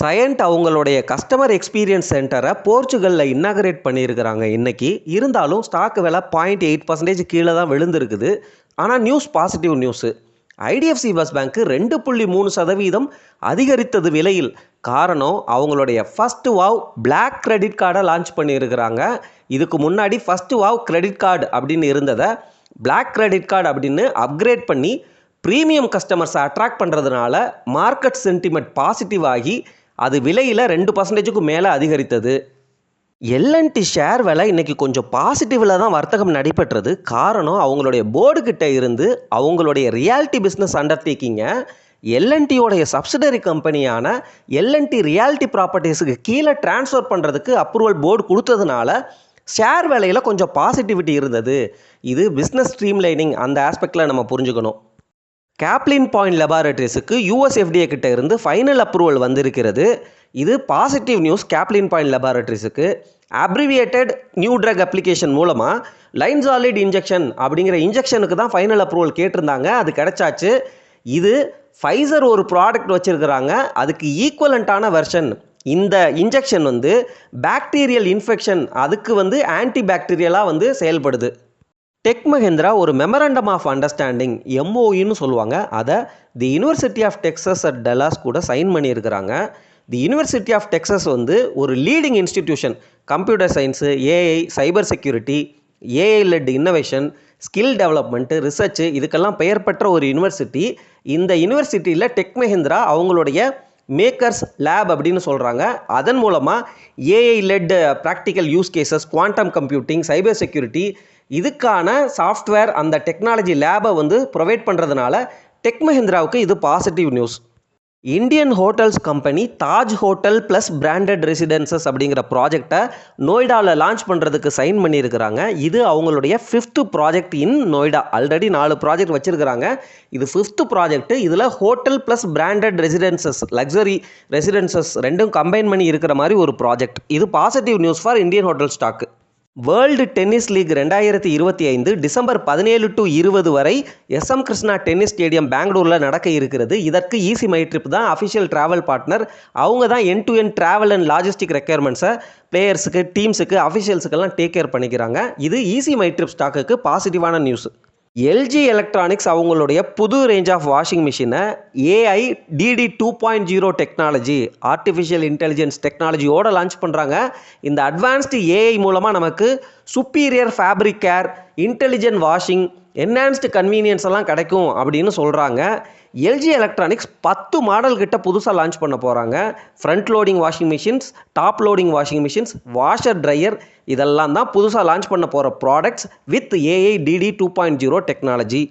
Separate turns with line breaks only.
சயண்ட் அவங்களுடைய customer experience சென்டரை போர்ச்சுகலில் இன்னாகரேட் பண்ணியிருக்கிறாங்க இன்றைக்கி. இருந்தாலும் ஸ்டாக் விலை 0.8% கீழே தான் விழுந்திருக்குது. ஆனால் news positive news. IDFC first பேங்க்கு 2.3% அதிகரித்தது விலையில். காரணம் அவங்களுடைய ஃபஸ்ட்டு வாவ் பிளாக் கிரெடிட் கார்டை லான்ச் பண்ணியிருக்கிறாங்க. இதுக்கு முன்னாடி ஃபஸ்ட்டு வாவ் கிரெடிட் கார்டு அப்படின்னு இருந்ததை பிளாக் கிரெடிட் கார்டு அப்படின்னு அப்கிரேட் பண்ணி ப்ரீமியம் கஸ்டமர்ஸை அட்ராக்ட் பண்ணுறதுனால மார்க்கெட் சென்டிமெண்ட் பாசிட்டிவ் ஆகி அது விலையில் 2%க்கு மேலே அதிகரித்தது. எல்என்டி ஷேர் விலை இன்றைக்கி கொஞ்சம் பாசிட்டிவில் தான் வர்த்தகம் நடைபெற்றது. காரணம் அவங்களுடைய போர்டுக்கிட்ட இருந்து அவங்களுடைய ரியாலிட்டி பிஸ்னஸ் அண்டர்டேக்கிங்கை எல்என்டியோடைய சப்சிடரி கம்பெனியான எல்என்டி ரியாலிட்டி ப்ராப்பர்ட்டிஸுக்கு கீழே டிரான்ஸ்ஃபர் பண்ணுறதுக்கு அப்ரூவல் போர்டு கொடுத்ததுனால ஷேர் விலையில் கொஞ்சம் பாசிட்டிவிட்டி இருந்தது. இது பிஸ்னஸ் ஸ்ட்ரீம்லைனிங் அந்த ஆஸ்பெக்டில் நம்ம புரிஞ்சுக்கணும். கேப்லின் பாயிண்ட் லெபார்டரிஸுக்கு யூஎஸ்எஃப்டிஏ கிட்ட இருந்து ஃபைனல் அப்ரூவல் வந்திருக்கிறது. இது பாசிட்டிவ் நியூஸ். கேப்லின் பாயிண்ட் லெபார்டரிஸுக்கு அப்ரிவியேட்டட் நியூ ட்ரக் அப்ளிகேஷன் மூலமாக லைன்சாலிட் இன்ஜெக்ஷன் அப்படிங்கிற இன்ஜெக்ஷனுக்கு தான் ஃபைனல் அப்ரூவல் கேட்டிருந்தாங்க. அது கிடைச்சாச்சு. இது ஃபைசர் ஒரு ப்ராடக்ட் வச்சுருக்கிறாங்க, அதுக்கு ஈக்குவலண்ட்டான வெர்ஷன். இந்த இன்ஜெக்ஷன் பாக்டீரியல் இன்ஃபெக்ஷன் அதுக்கு ஆன்டி பாக்டீரியலாக செயல்படுது. டெக் மஹிந்திரா ஒரு மெமரண்டம் ஆஃப் அண்டர்ஸ்டாண்டிங் எம்ஓஇன்னு சொல்லுவாங்க, அதை the university of Texas at Dallas கூட சைன் பண்ணியிருக்கிறாங்க. தி யூனிவர்சிட்டி ஆஃப் டெக்ஸஸ் ஒரு leading institution. Computer science, AI, cyber security, AI led innovation, skill development, research இதுக்கெல்லாம் பெயர் பெற்ற ஒரு யூனிவர்சிட்டி. இந்த யூனிவர்சிட்டியில் டெக் மஹிந்திரா அவங்களுடைய மேக்கர்ஸ் லேப் அப்படின்னு சொல்கிறாங்க. அதன் மூலமாக AI led practical use cases, quantum computing, cyber security இதுக்கான சாஃப்ட்வேர் அந்த டெக்னாலஜி லேபை ப்ரொவைட் பண்ணுறதுனால டெக் மஹிந்திராவுக்கு இது positive news. Indian hotels company Taj hotel plus branded residences அப்படிங்கிற ப்ராஜெக்டை நோய்டாவில் லான்ச் பண்ணுறதுக்கு சைன் பண்ணியிருக்கிறாங்க. இது அவங்களுடைய 5th project in Noida. Already 4 project வச்சுருக்கிறாங்க. இது 5th ப்ராஜெக்ட். இதில் hotel plus branded residences, luxury residences ரெண்டும் கம்பைன் பண்ணி இருக்கிற மாதிரி ஒரு ப்ராஜெக்ட். இது positive news for Indian hotel stock. World tennis league 2025 December 17 to 20 வரை எஸ்எம் கிருஷ்ணா டென்னிஸ் ஸ்டேடியம் பெங்களூரில் நடக்க இருக்கிறது. இதற்கு ஈசி மை ட்ரிப் தான் அஃபிஷியல் ட்ராவல் பார்ட்னர். அவங்க தான் end to end travel and logistic ரெக்யர்மெண்ட்ஸை பிளேயர்ஸுக்கு, டீம்ஸுக்கு, அஃபிஷியல்ஸுக்கெல்லாம் டேக் கேர் பண்ணிக்கிறாங்க. இது ஈசி மை ட்ரிப் ஸ்டாக்குக்கு பாசிட்டிவான நியூஸ். எல்ஜி எலக்ட்ரானிக்ஸ் அவங்களுடைய புது ரேஞ்ச் ஆஃப் வாஷிங் மிஷினை AI DD 2.0 technology, artificial intelligence டெக்னாலஜியோடு லான்ச் பண்ணுறாங்க. இந்த அட்வான்ஸ்டு ஏஐ மூலமாக நமக்கு superior fabric care, intelligent washing, enhanced convenience எல்லாம் கிடைக்கும் அப்படின்னு சொல்கிறாங்க. எல்ஜி எலக்ட்ரானிக்ஸ் 10 மாடல் கிட்ட புதுசாக லான்ச் பண்ண போகிறாங்க. Front loading washing machines, top loading washing machines, washer dryer இதெல்லாம் தான் புதுசாக லான்ச் பண்ண போகிற products with AI DD 2.0 technology.